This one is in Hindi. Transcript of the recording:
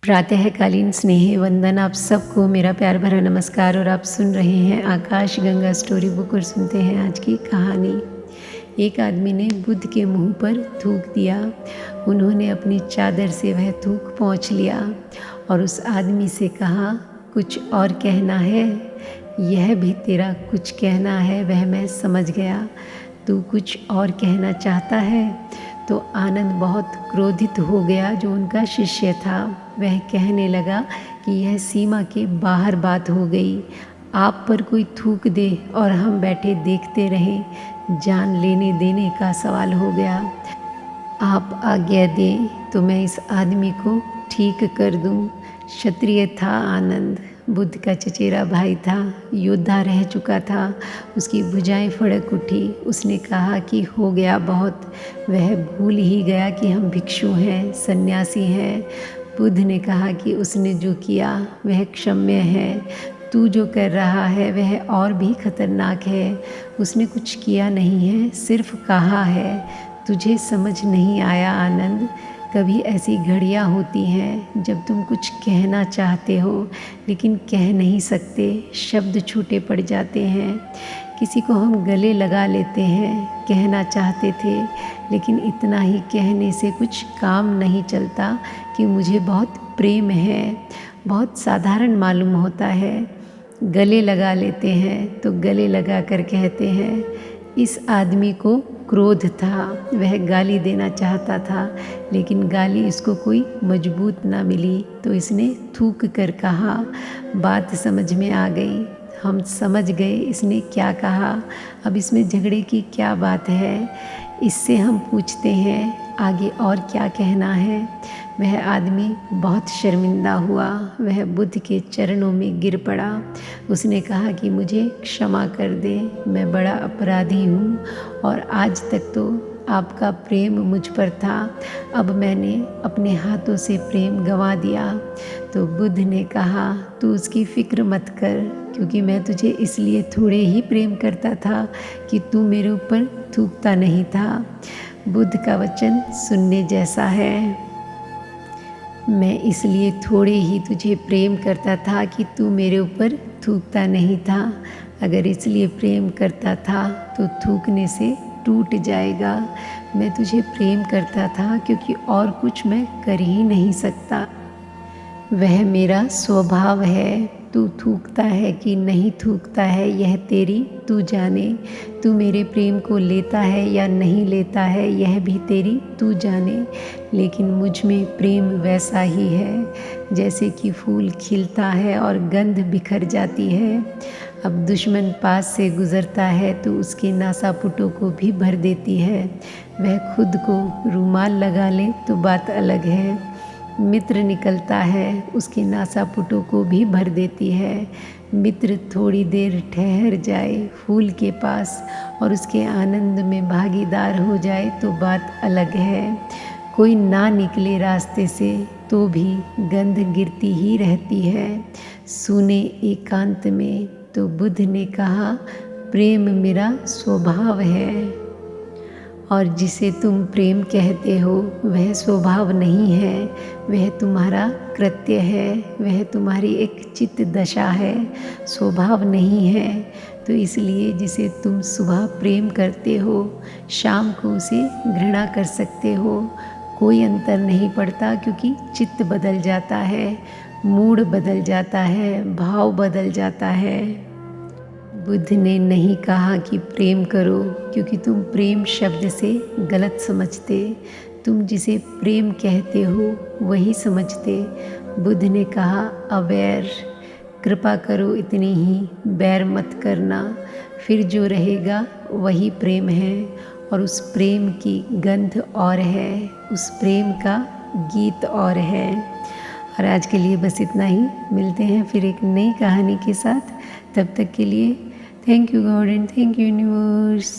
प्रातःकालीन स्नेह वंदन आप सबको मेरा प्यार भरा नमस्कार। और आप सुन रहे हैं आकाश गंगा स्टोरी बुक और सुनते हैं आज की कहानी। एक आदमी ने बुद्ध के मुंह पर थूक दिया। उन्होंने अपनी चादर से वह थूक पोंछ लिया और उस आदमी से कहा, कुछ और कहना है? यह भी तेरा कुछ कहना है, वह मैं समझ गया। तू कुछ और कहना चाहता है? तो आनंद बहुत क्रोधित हो गया जो उनका शिष्य था। वह कहने लगा कि यह सीमा के बाहर बात हो गई। आप पर कोई थूक दे और हम बैठे देखते रहें, जान लेने देने का सवाल हो गया। आप आज्ञा दें तो मैं इस आदमी को ठीक कर दूं। क्षत्रिय था आनंद, बुद्ध का चचेरा भाई था, योद्धा रह चुका था। उसकी भुजाएं फड़क उठी। उसने कहा कि हो गया बहुत। वह भूल ही गया कि हम भिक्षु हैं, सन्यासी हैं। बुद्ध ने कहा कि उसने जो किया वह क्षम्य है। तू जो कर रहा है वह और भी खतरनाक है। उसने कुछ किया नहीं है, सिर्फ कहा है। तुझे समझ नहीं आया आनंद। कभी ऐसी घड़ियाँ होती हैं जब तुम कुछ कहना चाहते हो लेकिन कह नहीं सकते, शब्द छूटे पड़ जाते हैं। किसी को हम गले लगा लेते हैं, कहना चाहते थे लेकिन इतना ही कहने से कुछ काम नहीं चलता कि मुझे बहुत प्रेम है। बहुत साधारण मालूम होता है। गले लगा लेते हैं तो गले लगा कर कहते हैं। इस आदमी को क्रोध था, वह गाली देना चाहता था लेकिन गाली इसको कोई मजबूत ना मिली तो इसने थूक कर कहा। बात समझ में आ गई, हम समझ गए इसने क्या कहा। अब इसमें झगड़े की क्या बात है? इससे हम पूछते हैं आगे और क्या कहना है। वह आदमी बहुत शर्मिंदा हुआ। वह बुद्ध के चरणों में गिर पड़ा। उसने कहा कि मुझे क्षमा कर दे, मैं बड़ा अपराधी हूँ और आज तक तो आपका प्रेम मुझ पर था, अब मैंने अपने हाथों से प्रेम गंवा दिया। तो बुद्ध ने कहा, तू उसकी फ़िक्र मत कर, क्योंकि मैं तुझे इसलिए थोड़े ही प्रेम करता था कि तू मेरे ऊपर थूकता नहीं था। बुद्ध का वचन सुनने जैसा है। मैं इसलिए थोड़े ही तुझे प्रेम करता था कि तू मेरे ऊपर थूकता नहीं था। अगर इसलिए प्रेम करता था तो थूकने से टूट जाएगा। मैं तुझे प्रेम करता था क्योंकि और कुछ मैं कर ही नहीं सकता। वह मेरा स्वभाव है। तू थूकता है कि नहीं थूकता है यह तेरी तू जाने। तू मेरे प्रेम को लेता है या नहीं लेता है यह भी तेरी तू जाने। लेकिन मुझ में प्रेम वैसा ही है जैसे कि फूल खिलता है और गंध बिखर जाती है। अब दुश्मन पास से गुज़रता है तो उसके नासापुटों को भी भर देती है। वह खुद को रूमाल लगा ले तो बात अलग है। मित्र निकलता है, उसके नासापुटों को भी भर देती है। मित्र थोड़ी देर ठहर जाए फूल के पास और उसके आनंद में भागीदार हो जाए तो बात अलग है। कोई ना निकले रास्ते से तो भी गंध गिरती ही रहती है सूने एकांत में। तो बुद्ध ने कहा, प्रेम मेरा स्वभाव है और जिसे तुम प्रेम कहते हो वह स्वभाव नहीं है, वह तुम्हारा कृत्य है, वह तुम्हारी एक चित्त दशा है, स्वभाव नहीं है। तो इसलिए जिसे तुम सुबह प्रेम करते हो शाम को उसे घृणा कर सकते हो। कोई अंतर नहीं पड़ता क्योंकि चित्त बदल जाता है, मूड बदल जाता है, भाव बदल जाता है। बुद्ध ने नहीं कहा कि प्रेम करो, क्योंकि तुम प्रेम शब्द से गलत समझते। तुम जिसे प्रेम कहते हो वही समझते। बुद्ध ने कहा, अवैर, कृपा करो इतनी ही, बैर मत करना, फिर जो रहेगा वही प्रेम है। और उस प्रेम की गंध और है, उस प्रेम का गीत और है। और आज के लिए बस इतना ही। मिलते हैं फिर एक नई कहानी के साथ। तब तक के लिए thank you God and thank you universe.